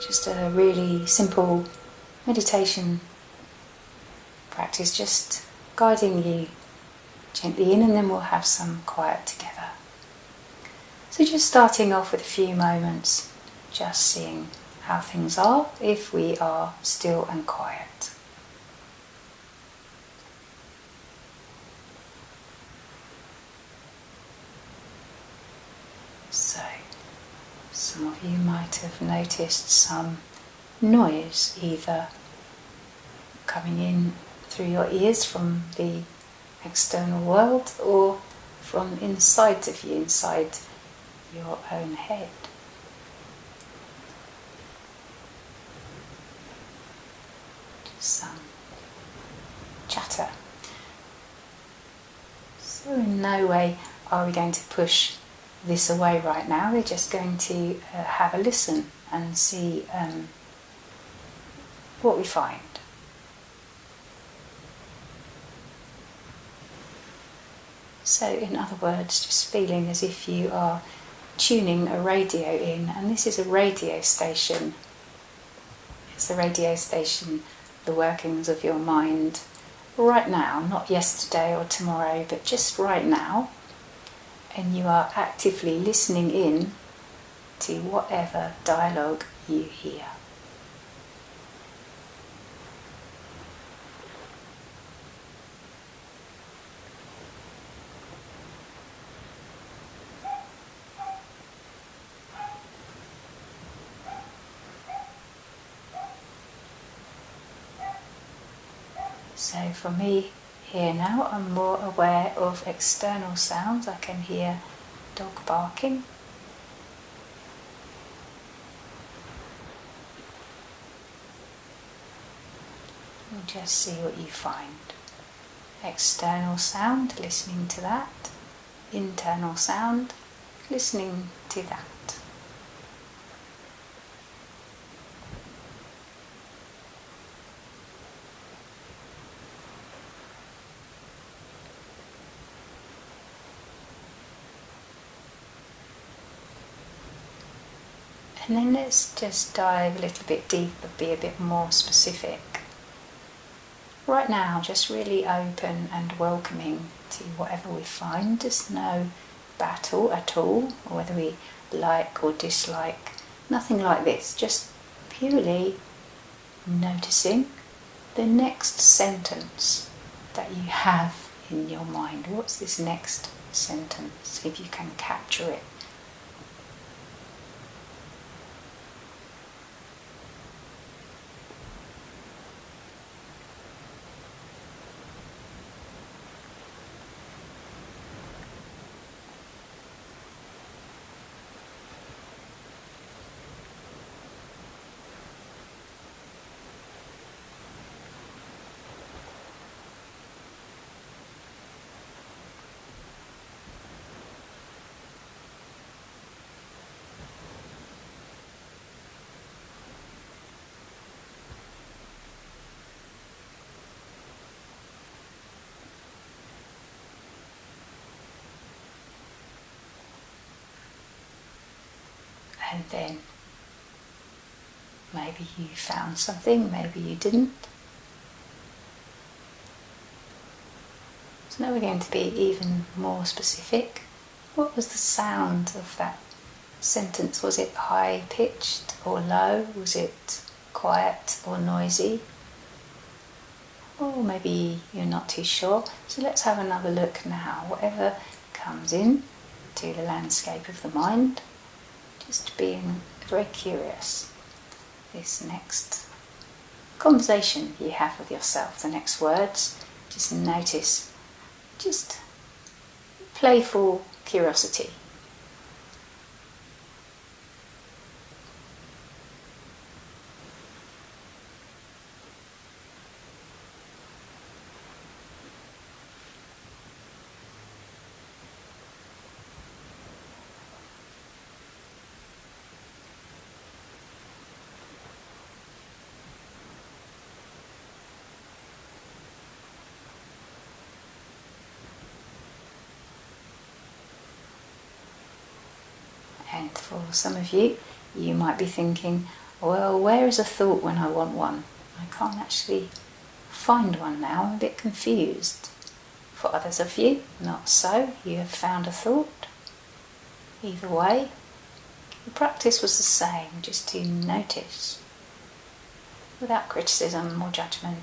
Just a really simple meditation practice, just guiding you gently in, and then we'll have some quiet together. So just starting off with a few moments, just seeing how things are if we are still and quiet. So, some of you might have noticed some noise, either coming in through your ears from the external world or from inside of you, inside your own head. Just some chatter. So in no way are we going to push this away right now. We're just going to have a listen and see what we find. So in other words, just feeling as if you are tuning a radio in, and this is a radio station. It's the radio station, the workings of your mind right now, not yesterday or tomorrow, but just right now. And you are actively listening in to whatever dialogue you hear. So for me, here now, I'm more aware of external sounds. I can hear dog barking. And just see what you find. External sound, listening to that. Internal sound, listening to that. And then let's just dive a little bit deeper, be a bit more specific. Right now, just really open and welcoming to whatever we find. There's no battle at all, or whether we like or dislike. Nothing like this, just purely noticing the next sentence that you have in your mind. What's this next sentence, if you can capture it? And then maybe you found something, maybe you didn't. So now we're going to be even more specific. What was the sound of that sentence? Was it high pitched or low? Was it quiet or noisy? Or maybe you're not too sure. So let's have another look now. Whatever comes in to the landscape of the mind, just being very curious. This next conversation you have with yourself, the next words, just notice, just playful curiosity. And for some of you, you might be thinking, well, where is a thought when I want one? I can't actually find one now. I'm a bit confused. For others of you, not so. You have found a thought. Either way, the practice was the same, just to notice, without criticism or judgment.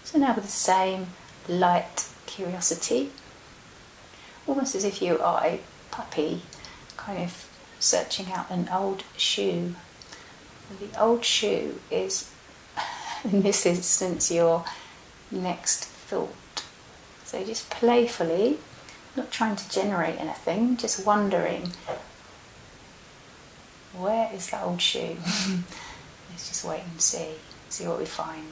So now with the same light curiosity, almost as if you are a puppy kind of searching out an old shoe. The old shoe is, in this instance, your next thought. So just playfully, not trying to generate anything, just wondering, where is that old shoe? Let's just wait and see what we find.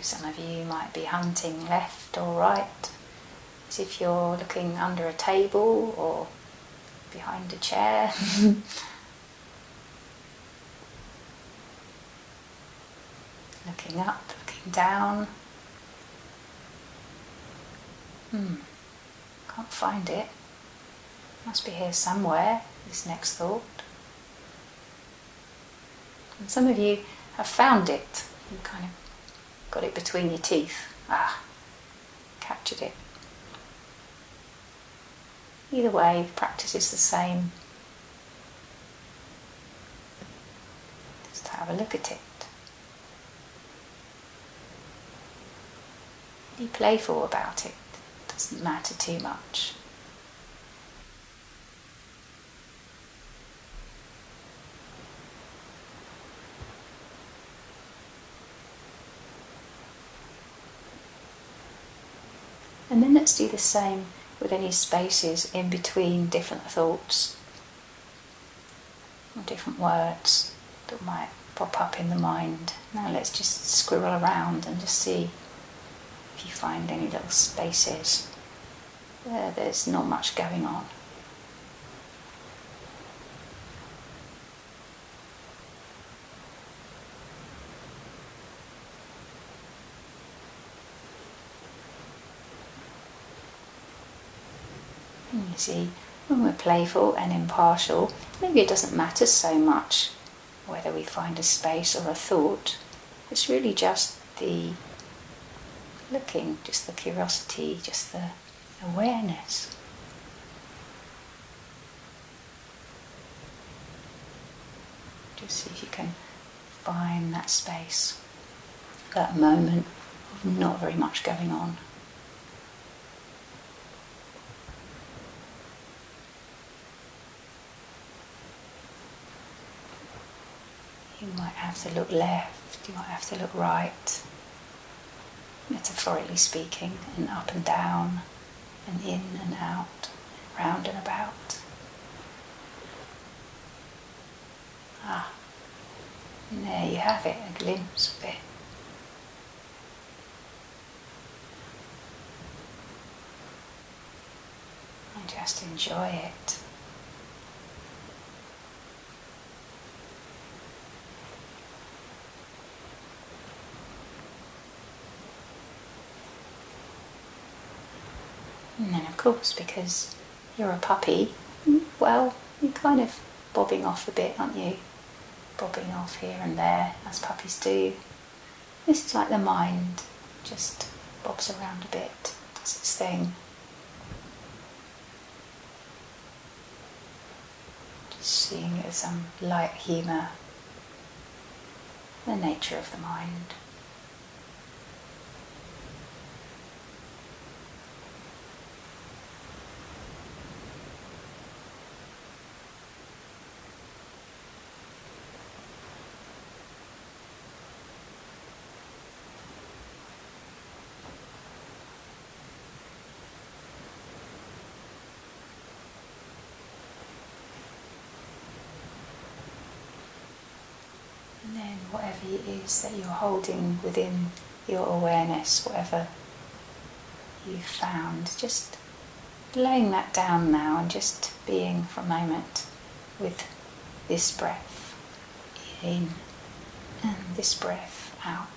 Some of you might be hunting left or right, as if you're looking under a table or behind a chair. Looking up, looking down. Can't find it. Must be here somewhere, this next thought. And some of you have found it. You kind of got it between your teeth. Captured it. Either way, the practice is the same. Just have a look at it. Be playful about it. It doesn't matter too much. And then let's do the same with any spaces in between different thoughts or different words that might pop up in the mind. Now let's just squirrel around and just see if you find any little spaces where there's not much going on. You see, when we're playful and impartial, maybe it doesn't matter so much whether we find a space or a thought. It's really just the looking, just the curiosity, just the awareness. Just see if you can find that space, that moment of not very much going on. You might have to look left, you might have to look right, metaphorically speaking, and up and down, and in and out, round and about. And there you have it, a glimpse of it. And just enjoy it. And then of course, because you're a puppy, well, you're kind of bobbing off a bit, aren't you? Bobbing off here and there, as puppies do. This is like the mind, just bobs around a bit, does its thing. Just seeing it with some light humour, the nature of the mind. And then whatever it is that you're holding within your awareness, whatever you found, just laying that down now and just being for a moment with this breath in and this breath out.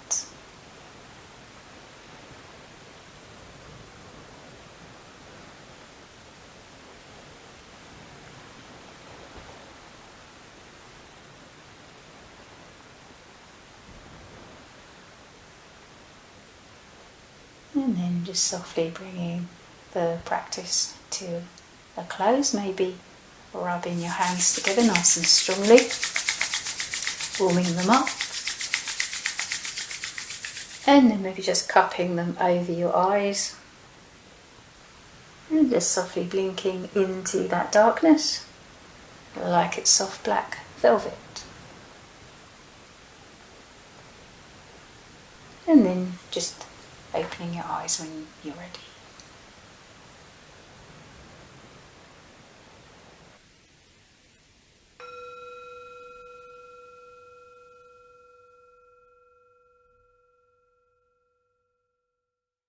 And then just softly bringing the practice to a close, maybe rubbing your hands together nice and strongly, warming them up, and then maybe just cupping them over your eyes and just softly blinking into that darkness like it's soft black velvet. And then just opening your eyes when you're ready.